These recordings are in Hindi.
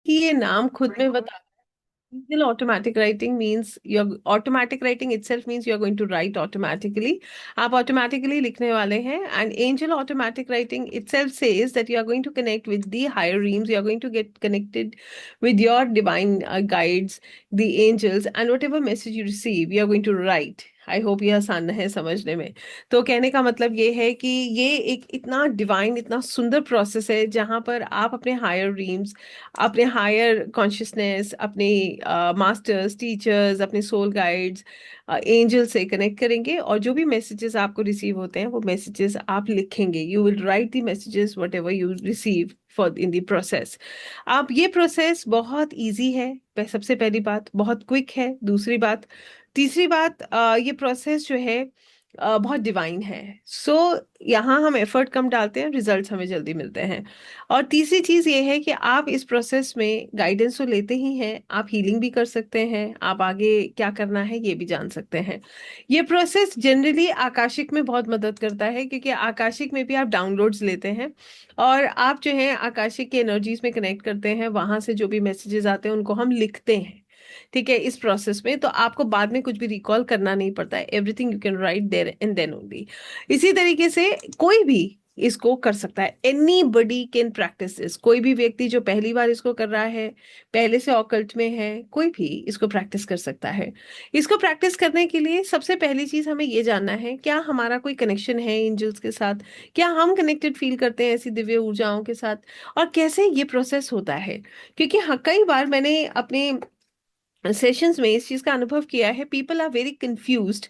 कि ये नाम खुद में बता Angel automatic writing means you're automatic writing itself means you're going to write automatically. आप automatically लिखने वाले हैं, and angel automatic writing itself says that you are going to connect with the higher realms. You are going to get connected with your divine guides, the angels, and whatever message you receive, you are going to write. I hope ये आसान है समझने में। तो कहने का मतलब ये है कि ये एक इतना डिवाइन, इतना सुंदर प्रोसेस है जहां पर आप अपने हायर ड्रीम्स, अपने हायर कॉन्शियसनेस, अपने मास्टर्स, टीचर्स, अपने सोल गाइड्स, एंजल से कनेक्ट करेंगे, और जो भी मैसेजेस आपको रिसीव होते हैं वो मैसेजेस आप लिखेंगे। You will write the messages what ever you receive for in the process. आप ये प्रोसेस बहुत इजी है, सबसे पहली बात बहुत क्विक है। दूसरी बात, तीसरी बात, ये प्रोसेस जो है बहुत डिवाइन है। सो यहाँ हम एफर्ट कम डालते हैं, रिजल्ट्स हमें जल्दी मिलते हैं। और तीसरी चीज ये है कि आप इस प्रोसेस में गाइडेंस तो लेते ही हैं, आप हीलिंग भी कर सकते हैं, आप आगे क्या करना है ये भी जान सकते हैं। ये प्रोसेस जनरली आकाशिक में बहुत मदद करता है, क्योंकि आकाशिक में भी आप डाउनलोड्स लेते हैं और आप जो है आकाशिक की एनर्जीज में कनेक्ट करते हैं, वहां से जो भी मैसेजेस आते हैं उनको हम लिखते हैं। ठीक है, इस प्रोसेस में तो आपको बाद में कुछ भी रिकॉल करना नहीं पड़ता है, everything you can write there and then only. इसी तरीके से कोई भी इसको कर सकता है, anybody can practise this. कोई भी व्यक्ति जो पहली बार इसको कर रहा है, पहले से ऑकल्ट में है, कोई भी इसको प्रैक्टिस कर सकता है। इसको प्रैक्टिस करने के लिए सबसे पहली चीज हमें ये जानना है, क्या हमारा कोई कनेक्शन है एंजल्स के साथ, क्या हम कनेक्टेड फील करते हैं ऐसी दिव्य ऊर्जाओं के साथ, और कैसे ये प्रोसेस होता है। क्योंकि हाँ, कई बार मैंने अपने सेशंस में इस चीज का अनुभव किया है, पीपल आर वेरी कंफ्यूज्ड।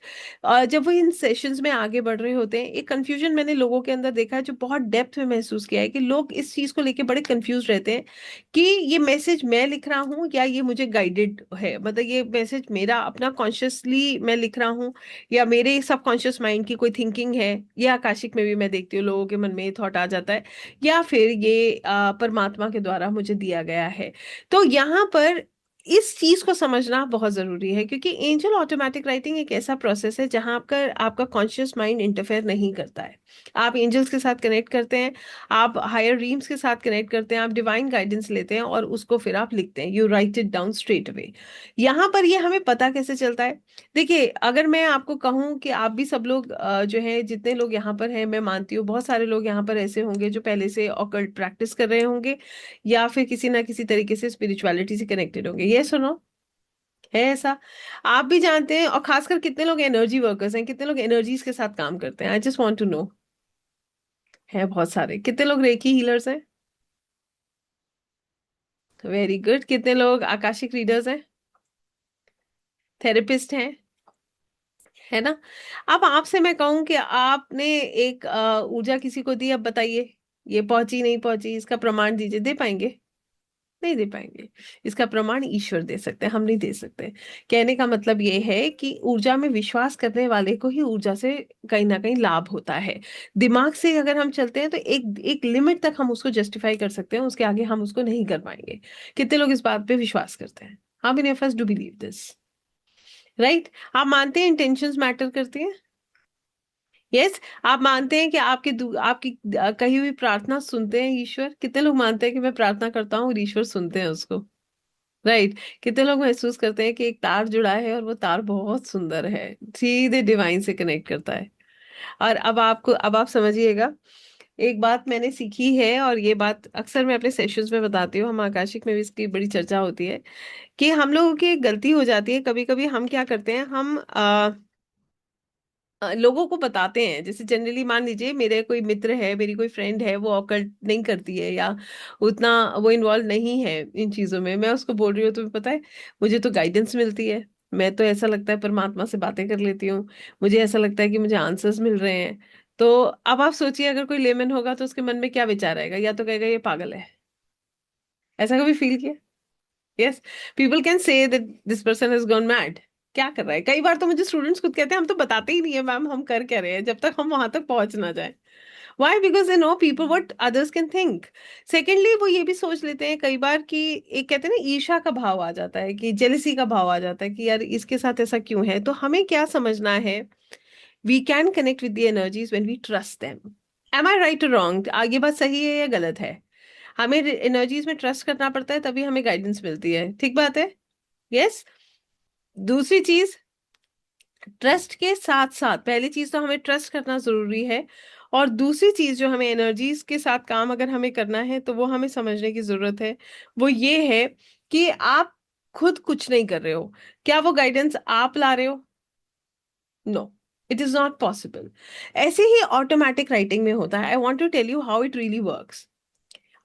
जब वो इन सेशंस में आगे बढ़ रहे होते हैं, एक कंफ्यूजन मैंने लोगों के अंदर देखा है, जो बहुत डेप्थ में महसूस किया है कि लोग इस चीज को लेके बड़े कंफ्यूज रहते हैं कि ये मैसेज मैं लिख रहा हूँ या ये मुझे गाइडेड है, मतलब ये मैसेज मेरा अपना कॉन्शियसली मैं लिख रहा हूँ या मेरे सबकॉन्शियस माइंड की कोई थिंकिंग है। ये आकाशिक में भी मैं देखती हूँ, लोगों के मन में ये थॉट आ जाता है, या फिर ये परमात्मा के द्वारा मुझे दिया गया है। तो यहाँ पर इस चीज को समझना बहुत जरूरी है, क्योंकि एंजल ऑटोमेटिक राइटिंग एक ऐसा प्रोसेस है जहां आपका आपका कॉन्शियस माइंड इंटरफेयर नहीं करता है। आप एंजल्स के साथ कनेक्ट करते हैं, आप हायर ड्रीम्स के साथ कनेक्ट करते हैं, आप डिवाइन गाइडेंस लेते हैं और उसको फिर आप लिखते हैं, you right it down straight away. यहाँ पर ये हमें पता कैसे चलता है? देखिए, अगर मैं आपको कहूँ कि आप भी सब लोग जो है, जितने लोग यहाँ पर हैं, मैं मानती हूँ बहुत सारे लोग यहाँ पर ऐसे होंगे जो पहले से ऑकल्ट प्रैक्टिस कर रहे होंगे, या फिर किसी ना किसी तरीके से स्पिरिचुअलिटी से कनेक्टेड होंगे। ये सुनो, है ऐसा? आप भी जानते हैं, और खासकर कितने लोग एनर्जी वर्कर्स हैं, कितने लोग एनर्जीज के साथ काम करते हैं? I just want to know. है बहुत सारे। कितने लोग रेकी हीलर्स हैं? Very good. कितने लोग आकाशिक रीडर्स हैं, थेरेपिस्ट हैं? है ना? अब आपसे मैं कहूं कि आपने एक ऊर्जा किसी को दी, अब बताइए ये पहुंची नहीं पहुंची, इसका प्रमाण दीजिए। दे पाएंगे? नहीं दे पाएंगे। इसका प्रमाण ईश्वर दे सकते हैं, हम नहीं दे सकते। कहने का मतलब ये है कि ऊर्जा में विश्वास करने वाले को ही ऊर्जा से कहीं ना कहीं लाभ होता है। दिमाग से अगर हम चलते हैं तो एक एक लिमिट तक हम उसको जस्टिफाई कर सकते हैं, उसके आगे हम उसको नहीं कर पाएंगे। कितने लोग इस बात पे विश्वास करते हैं? How many of us do believe this? Right? आप मानते हैं इंटेंशंस मैटर करती हैं? यस। आप मानते हैं कि आपकी कही हुई प्रार्थना सुनते हैं ईश्वर? कितने लोग मानते हैं कि मैं प्रार्थना करता हूँ और ईश्वर सुनते हैं उसको? राइट? कितने लोग महसूस करते हैं कि एक तार जुड़ा है और वो तार बहुत सुंदर है, सीधे डिवाइन से कनेक्ट करता है? और अब आप समझिएगा, एक बात मैंने सीखी है, और ये बात अक्सर मैं अपने सेशंस में बताती हूँ, हम आकाशिक में भी इसकी बड़ी चर्चा होती है, कि हम लोगों की एक गलती हो जाती है कभी कभी। हम क्या करते हैं, हम लोगों को बताते हैं, जैसे जनरली मान लीजिए मेरे कोई मित्र है, मेरी कोई फ्रेंड है, वो ऑकल्ट नहीं करती है या उतना वो इन्वॉल्व नहीं है इन चीजों में, मैं उसको बोल रही हूँ तुम्हें पता है मुझे तो गाइडेंस मिलती है, मैं तो ऐसा लगता है परमात्मा से बातें कर लेती हूँ, मुझे ऐसा लगता है कि मुझे आंसर्स मिल रहे हैं। तो अब आप सोचिए, अगर कोई लेमन होगा तो उसके मन में क्या विचार आएगा? या तो कहेगा ये पागल है। ऐसा कभी फील किया? Yes. People can say that this person has gone mad. क्या कर रहा है? कई बार तो मुझे स्टूडेंट्स खुद कहते हैं हम तो बताते ही नहीं है मैम, हम कर क्या रहे हैं, जब तक हम वहां तक पहुंच ना जाए। Why? Because they know people what others can think. Secondly, वो ये भी सोच लेते हैं कई बार कि एक कहते हैं ना, ईर्ष्या का भाव आ जाता है, कि जेलिसी का भाव आ जाता है कि यार इसके साथ ऐसा क्यों है। तो हमें क्या समझना है, we can connect with the energies when we trust them. Am I right और रॉन्ग? ये बात सही है या गलत है? हमें एनर्जीज में ट्रस्ट करना पड़ता है, तभी हमें गाइडेंस मिलती है। ठीक बात है? यस। दूसरी चीज, ट्रस्ट के साथ साथ, पहली चीज तो हमें ट्रस्ट करना जरूरी है, और दूसरी चीज जो हमें एनर्जीज के साथ काम अगर हमें करना है तो वो हमें समझने की जरूरत है, वो ये है कि आप खुद कुछ नहीं कर रहे हो। क्या वो गाइडेंस आप ला रहे हो? No, it is not possible. ऐसे ही ऑटोमेटिक राइटिंग में होता है। I want to tell you how it really works.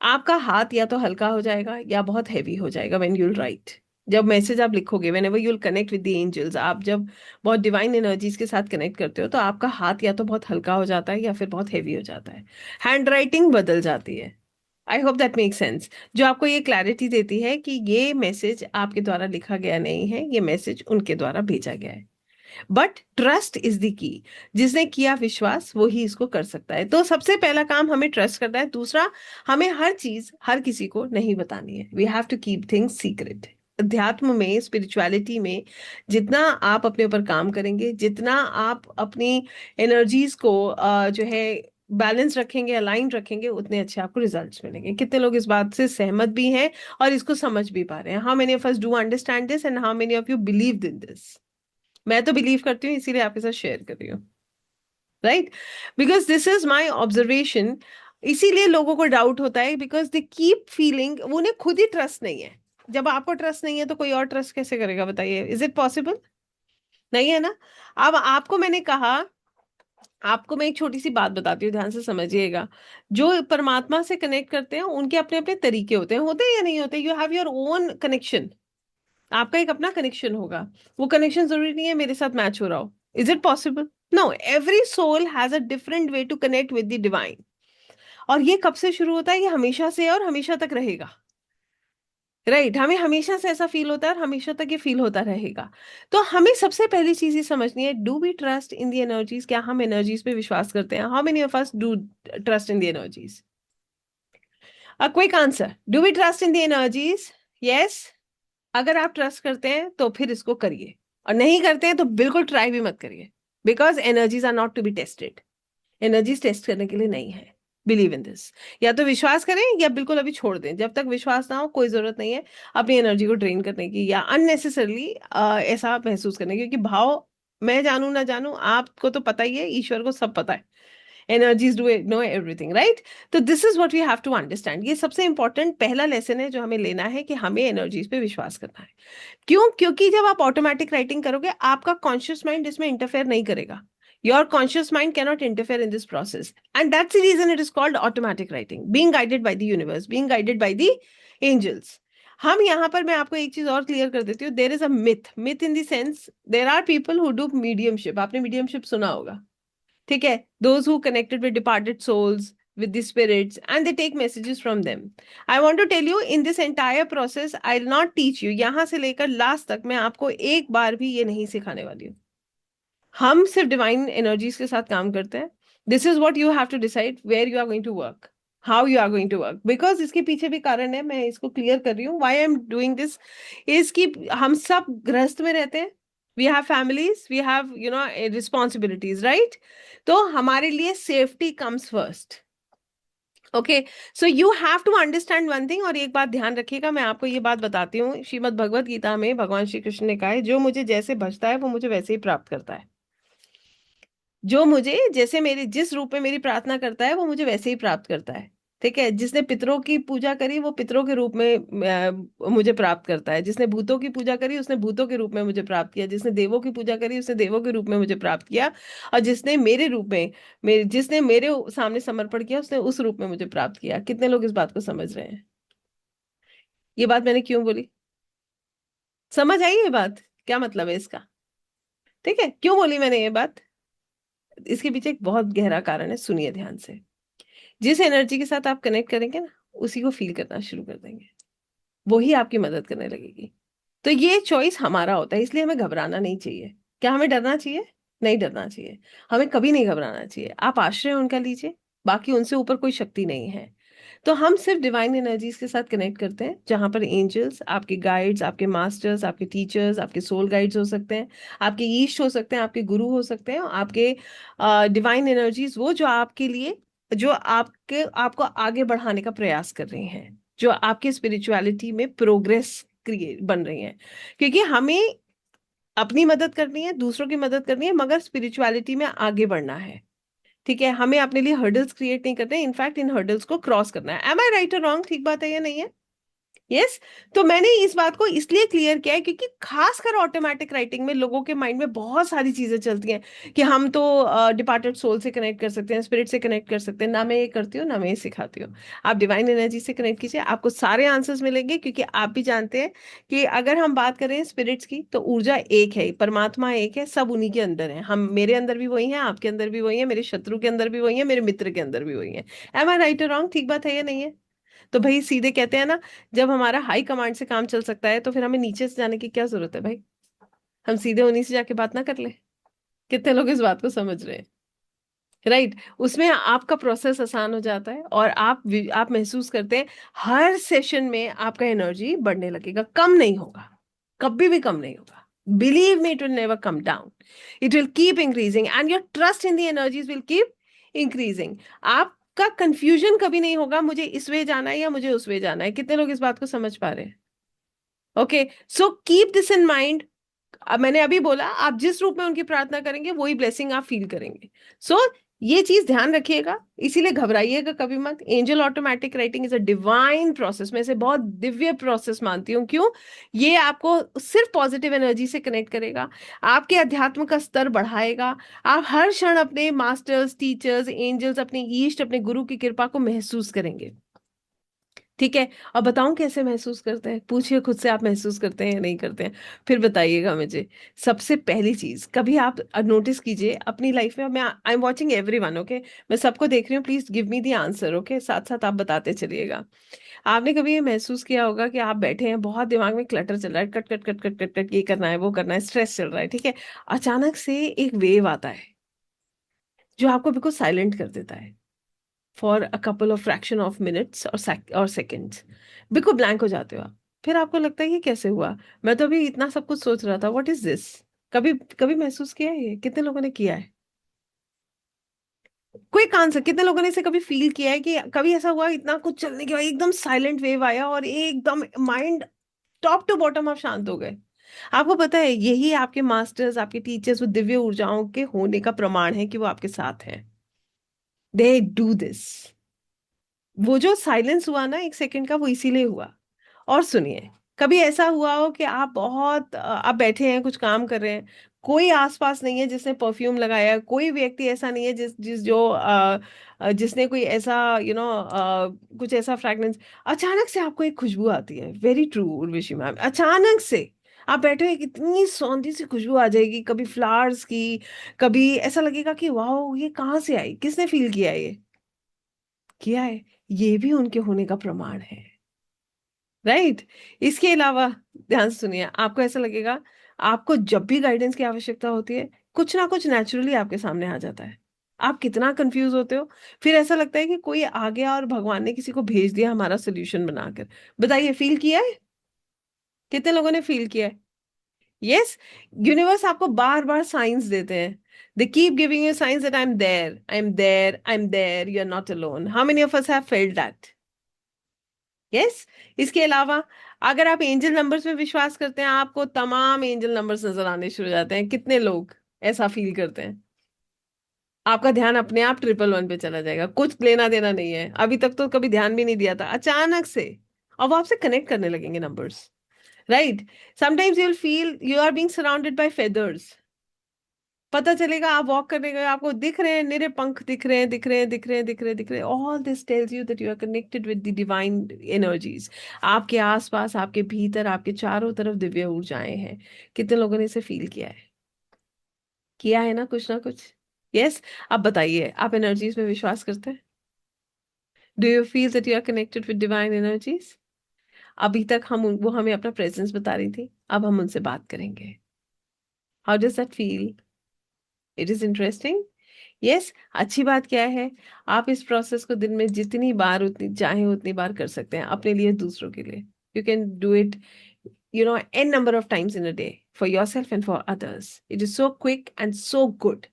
आपका हाथ या तो हल्का हो जाएगा या बहुत हैवी हो जाएगा व्हेन यूल राइट। जब मैसेज आप लिखोगे, whenever you'll connect with the angels, आप जब बहुत डिवाइन एनर्जीज के साथ कनेक्ट करते हो, तो आपका हाथ या तो बहुत हल्का हो जाता है या फिर बहुत हैवी हो जाता है। हैंड राइटिंग बदल जाती है। I hope that make sense. जो आपको ये क्लैरिटी देती है कि ये मैसेज आपके द्वारा लिखा गया नहीं है, ये मैसेज उनके द्वारा भेजा गया है। But trust is the key. जिसने किया विश्वास, वो ही इसको कर सकता है। तो सबसे पहला काम हमें ट्रस्ट करना है। दूसरा, हमें हर चीज हर किसी को नहीं बतानी है। We have to keep things secret. अध्यात्म में, स्पिरिचुअलिटी में, जितना आप अपने ऊपर काम करेंगे, जितना आप अपनी एनर्जीज को जो है बैलेंस रखेंगे, अलाइन रखेंगे, उतने अच्छे आपको रिजल्ट्स मिलेंगे। कितने लोग इस बात से सहमत भी हैं और इसको समझ भी पा रहे हैं? How many of us do understand this and how many of you believe in this? मैं तो बिलीव करती हूँ, इसीलिए आपके साथ शेयर कर रही हूँ। Right? Because this is my observation. इसीलिए लोगों को डाउट होता है, बिकॉज दे कीप फीलिंग उन्हें खुद ही ट्रस्ट नहीं है। जब आपको ट्रस्ट नहीं है तो कोई और ट्रस्ट कैसे करेगा? बताइए, इज इट पॉसिबल? नहीं है ना। अब आपको मैंने कहा, आपको मैं एक छोटी सी बात बताती हूँ, ध्यान से समझिएगा। जो परमात्मा से कनेक्ट करते हैं उनके अपने अपने तरीके होते हैं या नहीं होते? You have your own connection. आपका एक अपना कनेक्शन होगा। वो कनेक्शन जरूरी नहीं है मेरे साथ मैच हो रहा हो। Is it possible? No, every soul has a different way to connect with the divine. और ये कब से शुरू होता है? ये हमेशा से है और हमेशा तक रहेगा। राइट? हमें हमेशा से ऐसा फील होता है और हमेशा तक ये फील होता रहेगा। तो हमें सबसे पहली चीज ये समझनी है, do we trust in the energies? क्या हम एनर्जीज पे विश्वास करते हैं? How many of us do trust in the energies? A quick answer, do we trust in the energies? Yes. अगर आप ट्रस्ट करते हैं तो फिर इसको करिए, और नहीं करते हैं तो बिल्कुल ट्राई भी मत करिए। Because energies are not to be tested. Energies test करने के लिए नहीं है। Believe in this. या तो विश्वास करें या बिल्कुल अभी छोड़ दें। जब तक विश्वास ना हो, कोई जरूरत नहीं है अपनी एनर्जी को ड्रेन करने की या अननेसेसरली ऐसा महसूस करने की, क्योंकि भाव, मैं जानू ना जानू, आपको तो पता ही है, ईश्वर को सब पता है। Energies do know everything, right? तो this is what we have to understand. ये सबसे इंपॉर्टेंट पहला लेसन है जो हमें लेना है, कि हमें एनर्जीज पे विश्वास करना है। क्यों? क्योंकि जब आप ऑटोमेटिक राइटिंग करोगे, आपका कॉन्शियस माइंड इसमें इंटरफेयर नहीं करेगा। Your conscious mind cannot interfere in this process, and that's the reason it is called automatic writing, being guided by the universe, being guided by the angels. हम यहाँ पर, मैं आपको एक चीज और क्लियर कर देती हूँ। There is a myth, myth in the sense, there are people who do mediumship. आपने मीडियमशिप सुना होगा, ठीक है? Those who connected with departed souls, with the spirits, and they take messages from them. I want to tell you, in this entire process I'll not teach you, यहां से लेकर लास्ट तक मैं आपको एक बार भी ये नहीं सिखाने वाली हूँ। हम सिर्फ डिवाइन एनर्जीज के साथ काम करते हैं। This is what you have to decide, where you are going to work, how you are going to work. Because इसके पीछे भी कारण है, मैं इसको क्लियर कर रही हूँ। Why I am doing this is कि हम सब गृहस्थ में रहते हैं। We have families, we have responsibilities, right? तो हमारे लिए safety comes first. Okay, so you have to understand one thing. और एक बात ध्यान रखिएगा, मैं आपको ये बात बताती हूँ, श्रीमद् भगवत गीता में भगवान श्री कृष्ण ने कहा है, जो मुझे जैसे भजता है वो मुझे वैसे ही प्राप्त करता है। जो मुझे जैसे, मेरे जिस रूप में मेरी प्रार्थना करता है, वो मुझे वैसे ही प्राप्त करता है। ठीक है? जिसने पितरों की पूजा करी, वो पितरों के रूप में मुझे प्राप्त करता है। जिसने भूतों की पूजा करी, उसने भूतों के रूप में मुझे प्राप्त किया। जिसने देवों की पूजा करी, उसने देवों के रूप में मुझे प्राप्त किया। और जिसने मेरे रूप में, जिसने मेरे सामने समर्पण किया, उसने उस रूप में मुझे प्राप्त किया। कितने लोग इस बात को समझ रहे हैं? ये बात मैंने क्यों बोली? समझ आई ये बात? क्या मतलब है इसका? ठीक है, क्यों बोली मैंने ये बात? इसके पीछे एक बहुत गहरा कारण है, सुनिए ध्यान से। जिस एनर्जी के साथ आप कनेक्ट करेंगे ना, उसी को फील करना शुरू कर देंगे, वही आपकी मदद करने लगेगी। तो ये चॉइस हमारा होता है, इसलिए हमें घबराना नहीं चाहिए। क्या हमें डरना चाहिए? नहीं डरना चाहिए। हमें कभी नहीं घबराना चाहिए। आप आश्रय उनका लीजिए, बाकी उनसे ऊपर कोई शक्ति नहीं है। तो हम सिर्फ डिवाइन एनर्जीज के साथ कनेक्ट करते हैं, जहां पर एंजल्स, आपके गाइड्स, आपके मास्टर्स, आपके टीचर्स, आपके सोल गाइड्स हो सकते हैं, आपके ईष्ट हो सकते हैं, आपके गुरु हो सकते हैं, आपके डिवाइन एनर्जीज, वो जो आपके लिए जो आपको आगे बढ़ाने का प्रयास कर रही हैं, जो आपके स्पिरिचुअलिटी में प्रोग्रेस क्रिएट बन रही हैं। क्योंकि हमें अपनी मदद करनी है, दूसरों की मदद करनी है, मगर स्पिरिचुअलिटी में आगे बढ़ना है। ठीक है, हमें अपने लिए हर्डल्स क्रिएट नहीं करते, इनफैक्ट इन हर्डल्स को क्रॉस करना है। एम आई राइट और रॉन्ग? ठीक बात है या नहीं है? यस। तो मैंने इस बात को इसलिए क्लियर किया है क्योंकि खासकर ऑटोमेटिक राइटिंग में लोगों के माइंड में बहुत सारी चीजें चलती हैं कि हम तो डिपार्टेड सोल से कनेक्ट कर सकते हैं, स्पिरिट से कनेक्ट कर सकते हैं। ना मैं ये करती हूँ, ना मैं ये सिखाती हूँ। आप डिवाइन एनर्जी से कनेक्ट कीजिए, आपको सारे आंसर्स मिलेंगे। क्योंकि आप भी जानते हैं कि अगर हम बात करें स्पिरिट्स की, तो ऊर्जा एक है, परमात्मा एक है, सब उन्हीं के अंदर है। हम, मेरे अंदर भी वही है, आपके अंदर भी वही है, मेरे शत्रु के अंदर भी वही है, मेरे मित्र के अंदर भी वही है। एम आई राइट और रॉन्ग? ठीक बात है या नहीं है? तो भाई सीधे कहते हैं ना, जब हमारा हाई कमांड से काम चल सकता है तो फिर हमें नीचे से जाने की क्या जरूरत है भाई? हम सीधे उन्हीं से जाके बात ना कर ले? कितने लोग इस बात को समझ रहे हैं? राइट। उसमें आपका प्रोसेस आसान हो जाता है और आप महसूस करते हैं हर सेशन में आपका एनर्जी बढ़ने लगेगा, कम नहीं होगा, कभी भी कम नहीं होगा। Believe me, it will never come down, it will keep increasing and your trust in the energies will keep increasing. आपका कंफ्यूजन कभी नहीं होगा, मुझे इस वे जाना है या मुझे उस वे जाना है। कितने लोग इस बात को समझ पा रहे हैं? Okay, so keep this in mind. अब मैंने अभी बोला, आप जिस रूप में उनकी प्रार्थना करेंगे वही ब्लेसिंग आप फील करेंगे। सो ये चीज ध्यान रखिएगा, इसीलिए घबराइएगा कभी मत। Angel automatic writing is a divine process, मैं इसे बहुत दिव्य प्रोसेस मानती हूँ। क्यों? ये आपको सिर्फ पॉजिटिव एनर्जी से कनेक्ट करेगा, आपके अध्यात्म का स्तर बढ़ाएगा। आप हर क्षण अपने मास्टर्स, टीचर्स, एंजल्स, अपने ईष्ट, अपने गुरु की कृपा को महसूस करेंगे। ठीक है। और बताऊं कैसे महसूस करते हैं? पूछिए खुद से, आप महसूस करते हैं या नहीं करते हैं? फिर बताइएगा मुझे। सबसे पहली चीज, कभी आप नोटिस कीजिए अपनी लाइफ में, मैं I am watching everyone, okay, मैं सबको देख रही हूँ, please give me the answer, okay, साथ साथ आप बताते चलिएगा। आपने कभी ये महसूस किया होगा कि आप बैठे हैं, बहुत दिमाग में क्लटर चल रहा है, cut cut cut cut cut cut, ये करना है, वो करना है, स्ट्रेस चल रहा है, ठीक है, अचानक से एक वेव आता है जो आपको बिल्कुल साइलेंट कर देता है for a couple of fraction of minutes और सेकेंड्स। बिल्कुल ब्लैंक हो जाते हो आप। फिर आपको लगता है ये कैसे हुआ, मैं तो अभी इतना सब कुछ सोच रहा था, व्हाट इज दिस? कभी कभी महसूस किया है ये? कितने लोगों ने किया है? क्विक आंसर, कितने लोगों ने इसे कभी फील किया है कि कभी ऐसा हुआ इतना कुछ चलने के बाद एकदम साइलेंट वेव आया और एकदम माइंड टॉप टू बॉटम आप शांत हो गए? आपको पता है यही आपके मास्टर्स, आपके टीचर्स, वो दिव्य ऊर्जाओं के होने का प्रमाण है कि वो आपके साथ हैं। They do this. वो जो साइलेंस हुआ ना एक सेकंड का, वो इसीलिए हुआ। और सुनिए, कभी ऐसा हुआ हो कि आप बहुत आप बैठे हैं, कुछ काम कर रहे हैं, कोई आसपास नहीं है जिसने परफ्यूम लगाया है, कोई व्यक्ति ऐसा नहीं है जिस जिस जो जिसने कोई ऐसा कुछ ऐसा फ्रैग्रेंस, अचानक से आपको एक खुशबू आती है। वेरी ट्रू उर्वशी मैम, अचानक से आप बैठे हो, कितनी सौंधी सी खुशबू आ जाएगी, कभी फ्लावर्स की, कभी ऐसा लगेगा कि वाह, ये कहाँ से आई, किसने फील किया ये? किया है? ये भी उनके होने का प्रमाण है। राइट। इसके अलावा ध्यान से सुनिए, आपको ऐसा लगेगा, आपको जब भी गाइडेंस की आवश्यकता होती है, कुछ ना कुछ नेचुरली आपके सामने आ जाता है। आप कितना कंफ्यूज होते हो, फिर ऐसा लगता है कि कोई आ गया और भगवान ने किसी को भेज दिया हमारा सोल्यूशन बनाकर। बताइए, फील किया है? कितने लोगों ने फील किया है? यस। यूनिवर्स आपको बार बार साइंस देते हैं। They keep giving you signs that I am there, I am there, I am there, you are not alone. How many of us have felt that? Yes. इसके अलावा अगर आप एंजल नंबर्स में विश्वास करते हैं, आपको तमाम एंजल नंबर्स नजर आने शुरू हो जाते हैं। कितने लोग ऐसा फील करते हैं? आपका ध्यान अपने आप 111 पे चला जाएगा, कुछ लेना देना नहीं है, अभी तक तो कभी ध्यान भी नहीं दिया था, अचानक से अब वो आपसे कनेक्ट करने लगेंगे numbers. Right. Sometimes you will feel you are being surrounded by feathers. पता चलेगा आप वॉक करने गए, आपको दिख रहे हैं, निरे पंख दिख रहे हैं, दिख रहे हैं, दिख रहे हैं, दिख रहे हैं, दिख रहे हैं। All this tells you that you are connected with the divine energies. आपके आसपास, आपके भीतर, आपके चारों तरफ दिव्य ऊर्जाएं हैं। कितने लोगों ने इसे फील किया है? किया है ना कुछ ना कुछ? यस। अब बताइए, आप एनर्जीज में विश्वास करते हैं? Do you feel that you are connected with divine energies? अभी तक वो हमें अपना प्रेजेंस बता रही थी, अब हम उनसे बात करेंगे। How does that feel? It is interesting. Yes. अच्छी बात क्या है, आप इस प्रोसेस को दिन में जितनी बार, उतनी चाहे उतनी बार कर सकते हैं, अपने लिए, दूसरों के लिए। You can do it, n number of times in a day, for yourself and for others. It is so quick and so good.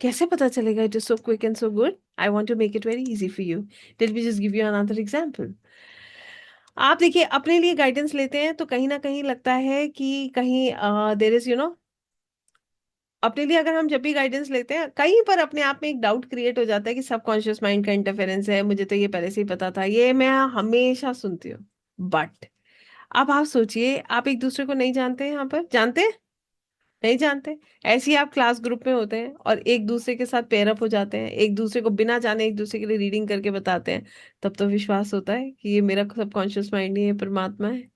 कैसे पता चलेगा it is so quick and so good? I want to make it very easy for you. Let me just give you another example. आप देखिए, अपने लिए गाइडेंस लेते हैं तो कहीं ना कहीं लगता है कि कहीं देर इज अपने लिए अगर हम जब भी गाइडेंस लेते हैं कहीं पर अपने आप में एक डाउट क्रिएट हो जाता है कि सबकॉन्शियस माइंड का इंटरफेरेंस है, मुझे तो ये पहले से ही पता था, ये मैं हमेशा सुनती हूँ। बट अब आप सोचिए, आप एक दूसरे को नहीं जानते हैं, यहाँ पर जानते हैं, नहीं जानते। ऐसे ही आप क्लास ग्रुप में होते हैं और एक दूसरे के साथ पेयर अप हो जाते हैं, एक दूसरे को बिना जाने एक दूसरे के लिए रीडिंग करके बताते हैं, तब तो विश्वास होता है कि ये मेरा सबकॉन्शियस माइंड नहीं है, परमात्मा है।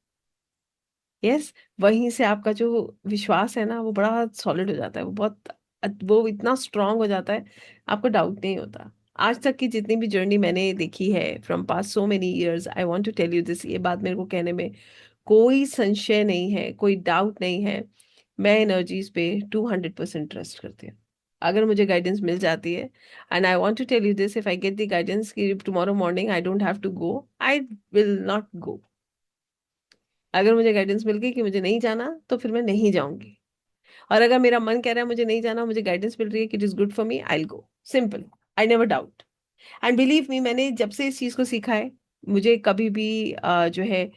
यस। वहीं से आपका जो विश्वास है ना, वो बड़ा सॉलिड हो जाता है, वो बहुत, वो इतना स्ट्रांग हो जाता है, आपको डाउट नहीं होता। आज तक की जितनी भी जर्नी मैंने देखी है from past so many years, I want to tell you this, ये बात मेरे को कहने में कोई संशय नहीं है, कोई डाउट नहीं है। मैं एनर्जीज पे 200% ट्रस्ट करती हूँ। अगर मुझे गाइडेंस मिल जाती है, and I want to tell you this, if I get the guidance कि tomorrow morning I don't have to go, I will not go. अगर मुझे गाइडेंस मिल गई कि मुझे नहीं जाना, तो फिर मैं नहीं जाऊंगी। और अगर मेरा मन कह रहा है मुझे नहीं जाना, मुझे गाइडेंस मिल रही है कि it is good for me, I will go, simple. I never doubt. And believe me, मैंने जब से इस चीज को सीखा है, मुझे कभी भी जो है,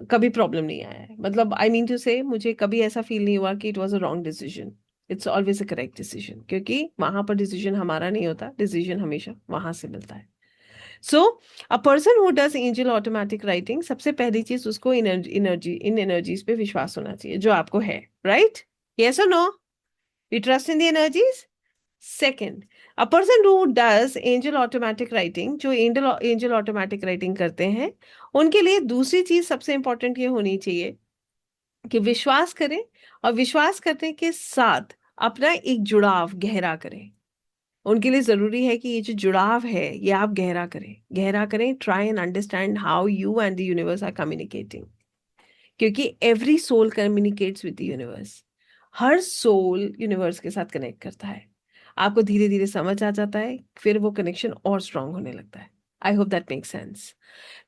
कभी प्रॉब्लम नहीं आया है। मतलब आई मीन टू से, मुझे कभी ऐसा फील नहीं हुआ कि it was a wrong decision. It's always a correct decision, क्योंकि वहां पर डिसीजन हमारा नहीं होता, डिसीजन हमेशा वहां से मिलता है। So a person who does angel automatic writing, सबसे पहली चीज उसको इन एनर्जीज पे विश्वास होना चाहिए जो आपको है, राइट? यस और no? We trust in the energies. Second, a person who does angel automatic writing, जो एंजल ऑटोमेटिक राइटिंग करते हैं, उनके लिए दूसरी चीज सबसे इंपॉर्टेंट ये होनी चाहिए कि विश्वास करें, और विश्वास करने के साथ अपना एक जुड़ाव गहरा करें। उनके लिए जरूरी है कि ये जो जुड़ाव है ये आप गहरा करें, गहरा करें। Try and understand how you and the universe are communicating, क्योंकि every soul communicates with the universe. हर सोल यूनिवर्स के साथ कनेक्ट करता है। आपको धीरे धीरे समझ आ जाता है, फिर वो कनेक्शन और स्ट्रांग होने लगता है। I hope that make sense.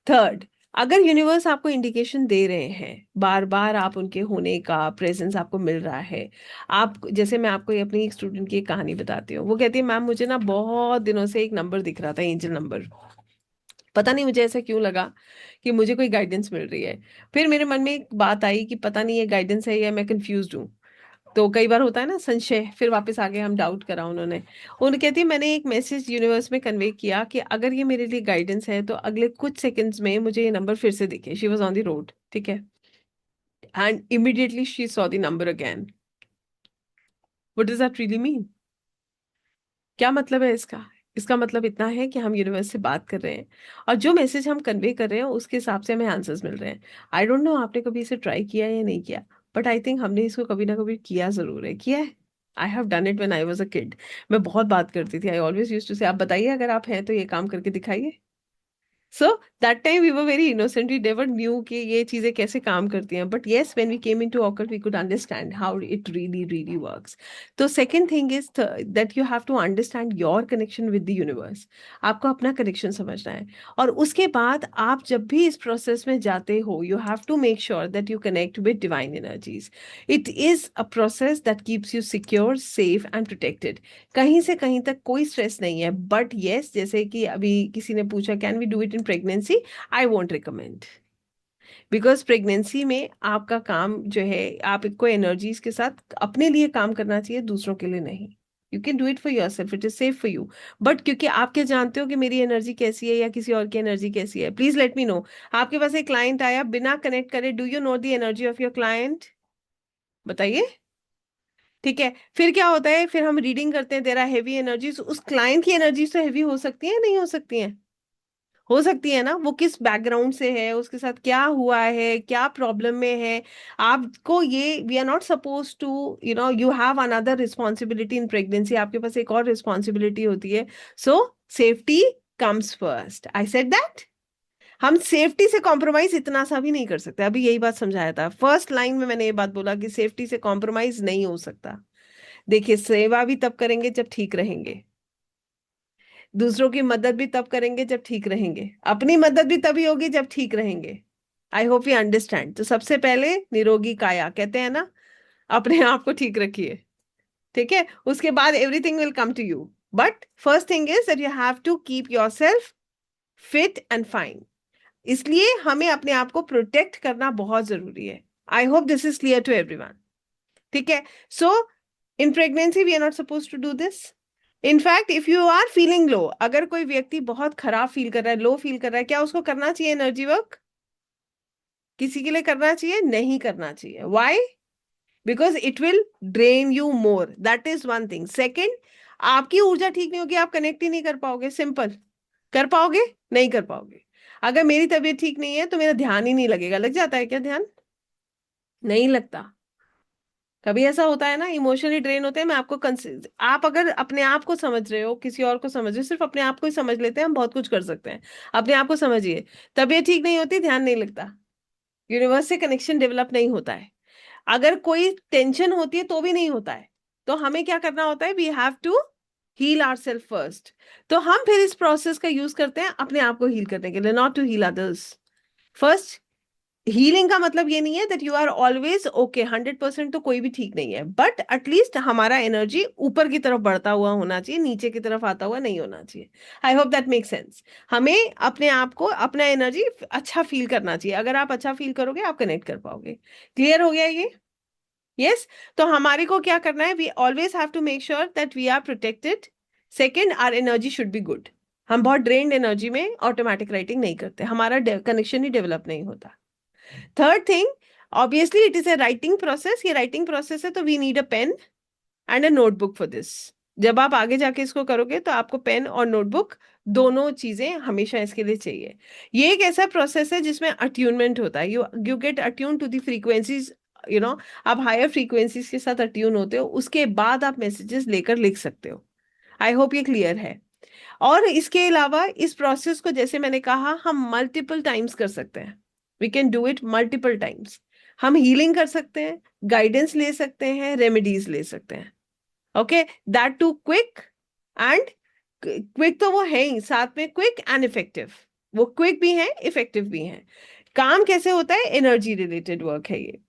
Third, अगर यूनिवर्स आपको इंडिकेशन दे रहे हैं, बार बार आप उनके होने का प्रेजेंस आपको मिल रहा है। आप जैसे, मैं आपको अपनी एक स्टूडेंट की एक कहानी बताती हूँ। वो कहती है, मैम मुझे ना बहुत दिनों से एक नंबर दिख रहा था, एंजल नंबर। पता नहीं मुझे ऐसा क्यों लगा कि मुझे कोई गाइडेंस मिल रही है। फिर मेरे मन में एक बात आई कि पता नहीं ये गाइडेंस है या मैं कंफ्यूज हूँ। तो कई बार होता है ना संशय, फिर वापस आगे हम डाउट करा उन्होंने। उन्होंने कहती है, मैंने एक मैसेज यूनिवर्स में कन्वे किया कि अगर ये मेरे लिए गाइडेंस है तो अगले कुछ सेकंड्स में मुझे ये नंबर फिर से दिखे। She was on the road, ठीक है, and immediately she saw the number again. What does that really mean? क्या मतलब है इसका? इसका मतलब इतना है कि हम यूनिवर्स से बात कर रहे हैं, और जो मैसेज हम कन्वे कर रहे हैं उसके हिसाब से हमें आंसर्स मिल रहे हैं। आई डोंट नो आपने कभी इसे ट्राई किया है या नहीं किया, बट आई थिंक हमने इसको कभी ना कभी किया जरूर है, किया है। I have done it when I was a kid. मैं बहुत बात करती थी, आई ऑलवेज यूज्ड टू से, आप बताइए अगर आप हैं तो ये काम करके दिखाइए। So that time we were very innocent, we never knew कि ये चीजें कैसे काम करती हैं, but yes when we came into occult we could understand how it really really works. तो second thing is that you have to understand your connection with the universe. आपको अपना कनेक्शन समझना है, और उसके बाद आप जब भी इस प्रोसेस में जाते हो, you have to make sure that you connect with divine energies. It is a process that keeps you secure, safe and protected. कहीं से कहीं तक कोई स्ट्रेस नहीं है, बट यस, जैसे कि अभी किसी ने पूछा can we do it in pregnancy, I won't recommend. Because pregnancy में आपका काम जो है, आपको एनर्जीज के साथ अपने लिए काम करना चाहिए, दूसरों के लिए नहीं। You can do it for your self, it is safe for you. But क्योंकि आप क्या जानते हो कि मेरी एनर्जी कैसी है या किसी और की एनर्जी कैसी है, प्लीज लेट मी नो। आपके पास एक क्लाइंट आया बिना कनेक्ट करे, do you know the energy of your client? बताइए। ठीक है, फिर क्या होता है, फिर हम रीडिंग करते हैं, तेरा हैवी एनर्जीज, उस क्लाइंट की एनर्जीज तो हैवी हो सकती है, नहीं हो सकती हैं? हो सकती है ना। वो किस बैकग्राउंड से है, उसके साथ क्या हुआ है, क्या प्रॉब्लम में है। आपको ये, we are not suppose to, you have another responsibility in pregnancy, आपके पास एक और रिस्पॉन्सिबिलिटी होती है। So safety comes first, I said that. हम सेफ्टी से कॉम्प्रोमाइज इतना सा भी नहीं कर सकते, अभी यही बात समझाया था फर्स्ट लाइन में, मैंने ये बात बोला कि सेफ्टी से कॉम्प्रोमाइज नहीं हो सकता। देखिए, सेवा भी तब करेंगे जब ठीक रहेंगे, दूसरों की मदद भी तब करेंगे जब ठीक रहेंगे, अपनी मदद भी तभी होगी जब ठीक रहेंगे। I hope you understand. तो सबसे पहले निरोगी काया कहते हैं ना, अपने आप को ठीक रखिए, ठीक है, उसके बाद everything will come to you. But first thing is that you have to keep yourself fit and fine. इसलिए हमें अपने आप को प्रोटेक्ट करना बहुत जरूरी है। I hope this is clear to everyone. ठीक है। So in pregnancy we are not suppose to do this. In fact if you are feeling low, अगर कोई व्यक्ति बहुत खराब फील कर रहा है, लो फील कर रहा है, क्या उसको करना चाहिए एनर्जी वर्क? किसी के लिए करना चाहिए? नहीं करना चाहिए। Why? Because it will drain you more, that is one thing. Second, आपकी ऊर्जा ठीक नहीं होगी, आप कनेक्ट ही नहीं कर पाओगे। सिंपल। कर पाओगे? नहीं कर पाओगे। अगर मेरी तबीयत ठीक नहीं है तो मेरा ध्यान ही नहीं लगेगा। लग जाता है क्या ध्यान? नहीं लगता। कभी ऐसा होता है ना, इमोशनली ड्रेन होते हैं। मैं आपको आप अगर अपने आप को समझ रहे हो, किसी और को समझ रहे हो, सिर्फ अपने आप को ही समझ लेते हैं, हम बहुत कुछ कर सकते हैं। अपने आप को समझिए। तबीयत ठीक नहीं होती, ध्यान नहीं लगता, यूनिवर्स से कनेक्शन डेवलप नहीं होता है। अगर कोई टेंशन होती है तो भी नहीं होता है। तो हमें क्या करना होता है? We have to heal ourself first. तो हम फिर इस प्रोसेस का यूज करते हैं अपने आप को हील करने के लिए, not to heal others. First, healing का मतलब ये नहीं है that you are always okay, 100% तो कोई भी ठीक नहीं है, बट एटलीस्ट हमारा एनर्जी ऊपर की तरफ बढ़ता हुआ होना चाहिए, नीचे की तरफ आता हुआ नहीं होना चाहिए। I hope that make sense. हमें अपने आप को, अपना एनर्जी अच्छा फील करना चाहिए। अगर आप अच्छा फील करोगे, आप कनेक्ट कर पाओगे। क्लियर हो गया ये? यस। तो हमारे को क्या करना है? We always have to make sure that we are protected. Second, our energy should be good. हम बहुत ड्रेन्ड एनर्जी में ऑटोमेटिक राइटिंग नहीं करते, हमारा कनेक्शन ही डेवलप नहीं होता। Third thing, obviously it is a writing process. ये राइटिंग प्रोसेस है, तो we need a pen and a notebook for this. जब आप आगे जाके इसको करोगे तो आपको पेन और नोटबुक दोनों चीजें हमेशा इसके लिए चाहिए। ये एक ऐसा प्रोसेस है जिसमें अट्यूनमेंट होता है। You get attune to the frequencies, you know. आप हायर फ्रीक्वेंसीज के साथ अट्यून होते हो, उसके बाद आप मैसेजेस लेकर लिख सकते हो। आई होप ये क्लियर है। और इसके अलावा इस प्रोसेस को, जैसे मैंने कहा, हम मल्टीपल टाइम्स कर सकते हैं। We can do it multiple times. हम हीलिंग कर सकते हैं, गाइडेंस ले सकते हैं, रेमेडीज ले सकते हैं। Okay, that too quick and, quick तो वो है ही, साथ में क्विक एंड इफेक्टिव। वो क्विक भी है, इफेक्टिव भी है। काम कैसे होता है? एनर्जी रिलेटेड वर्क है ये।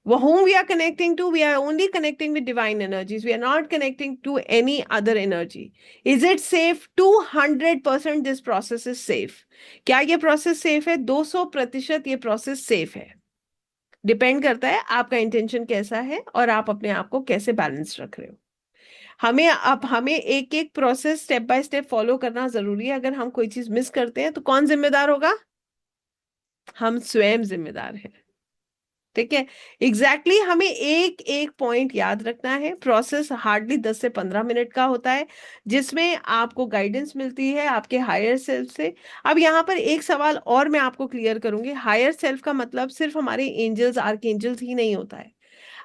Whom we are connecting to, we are only connecting with divine energies. We are not connecting to any other energy. Is it safe? 200% this process is safe. क्या ये प्रोसेस सेफ है? 200% ये प्रोसेस सेफ है। डिपेंड करता है आपका इंटेंशन कैसा है और आप अपने आप को कैसे बैलेंस रख रहे हो। हमें एक एक process step by step follow करना जरूरी है। अगर हम कोई चीज मिस करते हैं तो कौन जिम्मेदार होगा? हम स्वयं जिम्मेदार हैं। ठीक है। एग्जैक्टली हमें एक एक पॉइंट याद रखना है। प्रोसेस हार्डली 10 से 15 मिनट का होता है, जिसमें आपको गाइडेंस मिलती है आपके हायर सेल्फ से। अब यहाँ पर एक सवाल और मैं आपको क्लियर करूंगी। हायर सेल्फ का मतलब सिर्फ हमारे एंजल्स, आर्क एंजल्स ही नहीं होता है।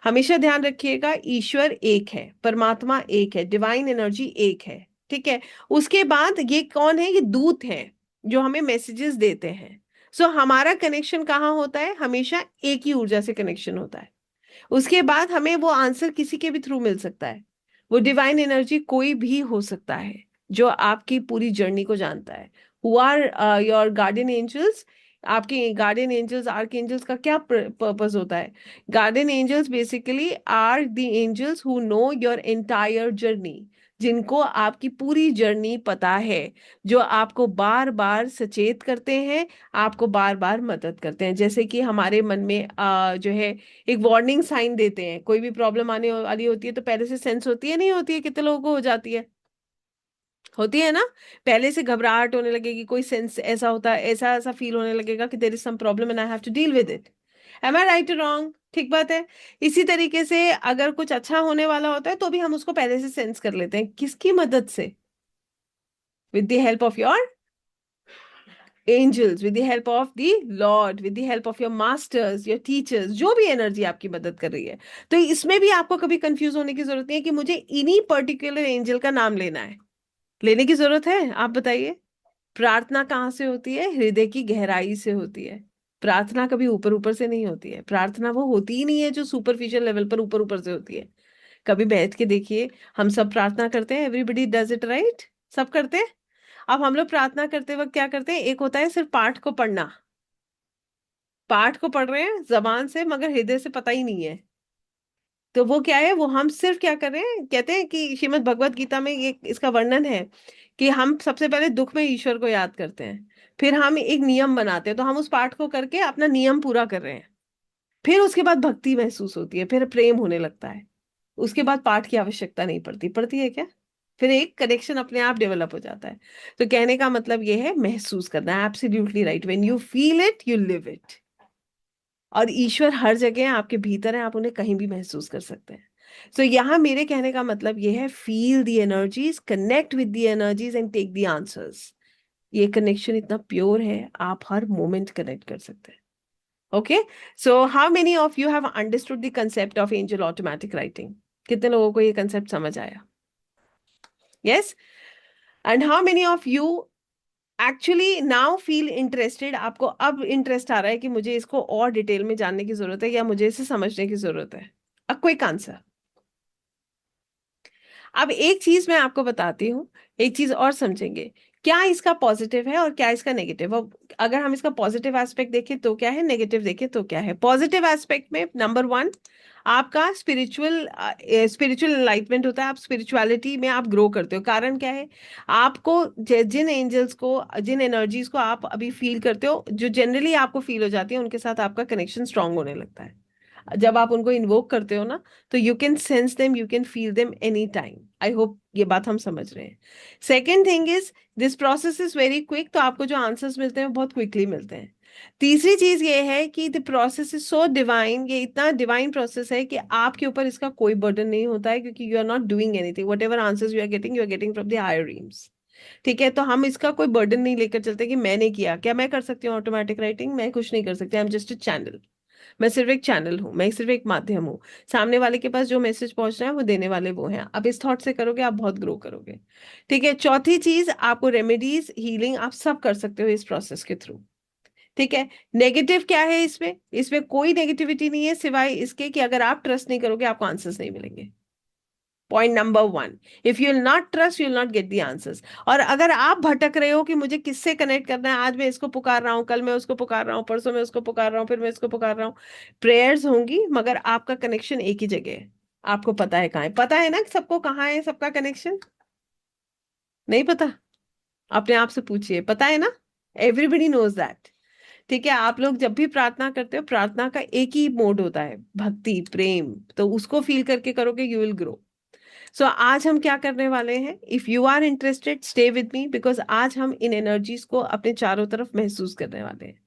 हमेशा ध्यान रखिएगा, ईश्वर एक है, परमात्मा एक है, डिवाइन एनर्जी एक है। ठीक है। उसके बाद ये कौन है? ये दूत हैं जो हमें मैसेजेस देते हैं। सो हमारा कनेक्शन कहाँ होता है? हमेशा एक ही ऊर्जा से कनेक्शन होता है। उसके बाद हमें वो आंसर किसी के भी थ्रू मिल सकता है। वो डिवाइन एनर्जी कोई भी हो सकता है जो आपकी पूरी जर्नी को जानता है। Who are your guardian angels? आपके गार्डियन एंजल्स, आर्क एंजल्स का क्या पर्पस होता है? Guardian angels basically are the angels who know your entire journey, जिनको आपकी पूरी जर्नी पता है, जो आपको बार बार सचेत करते हैं, आपको बार बार मदद करते हैं। जैसे कि हमारे मन में जो है एक वार्निंग साइन देते हैं। कोई भी प्रॉब्लम आने वाली होती है तो पहले से सेंस होती है, नहीं होती है? कितने लोगों को हो जाती है? होती है ना। पहले से घबराहट होने लगेगी, कोई सेंस ऐसा होता है, ऐसा ऐसा फील होने लगेगा कि there is some problem and I have to deal with it. Am I right wrong? ठीक बात है। इसी तरीके से अगर कुछ अच्छा होने वाला होता है तो भी हम उसको पहले से सेंस कर लेते हैं। किसकी मदद से? With the help of your angels, with the help of the Lord, with the help of your masters, your teachers, जो भी एनर्जी आपकी मदद कर रही है। तो इसमें भी आपको कभी कंफ्यूज होने की जरूरत नहीं है कि मुझे इन्हीं पर्टिकुलर एंजल का नाम लेना है। लेने की जरूरत है? आप बताइए। प्रार्थना कहाँ से होती है? हृदय की गहराई से होती है। प्रार्थना कभी ऊपर ऊपर से नहीं होती है। प्रार्थना वो होती ही नहीं है जो सुपरफिशियल लेवल पर ऊपर ऊपर से होती है। कभी बैठ के देखिए, हम सब प्रार्थना करते हैं, एवरीबडी डज इट राइट, सब करते हैं। अब हम लोग प्रार्थना करते वक्त क्या करते हैं? एक होता है सिर्फ पाठ को पढ़ना, पाठ को पढ़ रहे हैं जबान से, मगर हृदय से पता ही नहीं है। तो वो क्या है, वो हम सिर्फ क्या कर रहे हैं, कहते हैं कि श्रीमद् भगवत गीता में ये इसका वर्णन है कि हम सबसे पहले दुख में ईश्वर को याद करते हैं, फिर हम एक नियम बनाते हैं, तो हम उस पाठ को करके अपना नियम पूरा कर रहे हैं, फिर उसके बाद भक्ति महसूस होती है, फिर प्रेम होने लगता है, उसके बाद पाठ की आवश्यकता नहीं पड़ती, पड़ती है क्या? फिर एक कनेक्शन अपने आप डेवलप हो जाता है। तो कहने का मतलब ये है, महसूस करना, absolutely right, when you feel it you live it. और ईश्वर हर जगह है, आपके भीतर है, आप उन्हें कहीं भी महसूस कर सकते हैं। सो यहाँ मेरे कहने का मतलब ये है, feel the energies, connect with the energies and take the answers. ये कनेक्शन इतना प्योर है, आप हर मोमेंट कनेक्ट कर सकते हैं। Okay, so how many of you have understood the concept of angel automatic writing? कितने लोगों को ये कंसेप्ट समझ आया? Yes. And how many of you actually now feel interested? आपको अब इंटरेस्ट आ रहा है कि मुझे इसको और डिटेल में जानने की जरूरत है, या मुझे इसे समझने की जरूरत है? अ क्विक आंसर। अब एक चीज मैं आपको बताती हूँ, एक चीज और समझेंगे, क्या इसका पॉजिटिव है और क्या इसका नेगेटिव। अब अगर हम इसका पॉजिटिव एस्पेक्ट देखें तो क्या है, नेगेटिव देखें तो क्या है। पॉजिटिव एस्पेक्ट में नंबर वन, आपका स्पिरिचुअल एनलाइटमेंट होता है, आप स्पिरिचुअलिटी में आप ग्रो करते हो। कारण क्या है, आपको जिन एंजल्स को, जिन एनर्जीज को आप अभी फील करते हो, जो जनरली आपको फील हो जाती है, उनके साथ आपका कनेक्शन स्ट्रांग होने लगता है। जब आप उनको इन्वोक करते हो ना, तो you can sense them, you can feel them any time. I hope ये बात हम समझ रहे हैं। Second thing is, this process is very quick, तो आपको जो आंसर्स मिलते हैं बहुत क्विकली मिलते हैं। तीसरी चीज ये है कि the process is so divine, ये इतना डिवाइन प्रोसेस है कि आपके ऊपर इसका कोई बर्डन नहीं होता है, क्योंकि you are not doing anything, whatever answers you are getting from the higher realms. ठीक है, तो हम इसका कोई बर्डन नहीं लेकर चलते कि मैंने किया, क्या मैं कर सकती हूँ ऑटोमेटिक राइटिंग? मैं कुछ नहीं कर सकती, I am just a channel. मैं सिर्फ एक चैनल हूँ, मैं सिर्फ एक माध्यम हूँ। सामने वाले के पास जो मैसेज पहुंच रहा है वो देने वाले वो हैं। आप इस थॉट से करोगे, आप बहुत ग्रो करोगे। ठीक है, चौथी चीज, आपको रेमेडीज, हीलिंग, आप सब कर सकते हो इस प्रोसेस के थ्रू। ठीक है। नेगेटिव क्या है इसमें? इसमें कोई नेगेटिविटी नहीं है, सिवाय इसके कि अगर आप ट्रस्ट नहीं करोगे, आपको आंसर्स नहीं मिलेंगे। Point number one, if you will not trust, you will not get the answers. और अगर आप भटक रहे हो कि मुझे किससे कनेक्ट करना है, आज मैं इसको पुकार रहा हूँ, कल मैं उसको पुकार रहा हूँ, परसों मैं उसको पुकार रहा हूँ, फिर मैं इसको पुकार रहा हूँ, प्रेयर्स होंगी, मगर आपका कनेक्शन एक ही जगह है। आपको पता है कहाँ है, पता है ना कि सबको कहाँ है सबका कनेक्शन? नहीं पता? अपने आप से पूछिए, पता है ना? Everybody knows that. ठीक है, आप लोग जब भी प्रार्थना करते हो, प्रार्थना का एक ही मोड होता है, भक्ति, प्रेम, तो उसको फील करके करोगे, यू विल ग्रो। सो आज हम क्या करने वाले हैं, if you are interested stay with me, because आज हम इन एनर्जीज को अपने चारों तरफ महसूस करने वाले हैं।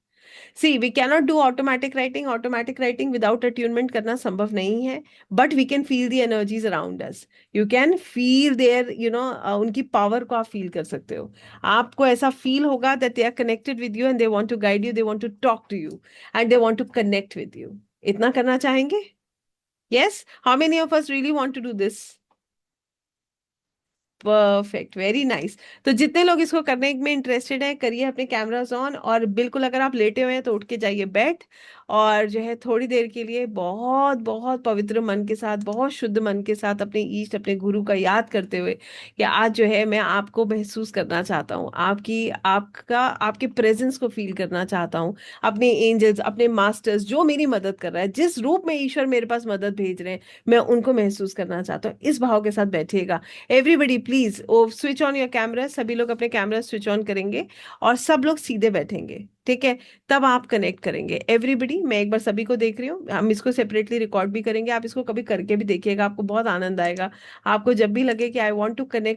See, we cannot do automatic writing, automatic writing without attunement करना संभव नहीं है, but we can feel the energies around us. You can feel their, उनकी पावर को आप फील कर सकते हो। आपको ऐसा फील होगा that they are connected with you and they want to guide you, they want to talk to you, and they want to connect with you. इतना करना चाहेंगे? Yes, how many of us really want to do this? Perfect, very nice. तो जितने लोग इसको करने में इंटरेस्टेड हैं, करिए अपने कैमरास ऑन, और बिल्कुल अगर आप लेटे हुए हैं तो उठ के जाइए बेड, और जो है थोड़ी देर के लिए बहुत बहुत पवित्र मन के साथ, बहुत शुद्ध मन के साथ, अपने ईष्ट, अपने गुरु का याद करते हुए कि आज जो है मैं आपको महसूस करना चाहता हूँ, आपके प्रेजेंस को फील करना चाहता हूँ। अपने एंजल्स, अपने मास्टर्स जो मेरी मदद कर रहा है, जिस रूप में ईश्वर मेरे पास मदद भेज रहे हैं, मैं उनको महसूस करना चाहता हूँ। इस भाव के साथ बैठिएगा। Everybody please oh switch on your camera, सभी लोग अपने कैमरा स्विच ऑन करेंगे, और सब लोग सीधे बैठेंगे। ठीक है, तब आप कनेक्ट करेंगे। एवरीबडी, मैं एक बार सभी को देख रही हूँ, हम इसको सेपरेटली रिकॉर्ड भी करेंगे, आप इसको कभी करके भी देखिएगा, आपको बहुत आनंद आएगा। आपको जब भी लगे कि आई वॉन्ट टू कनेक्ट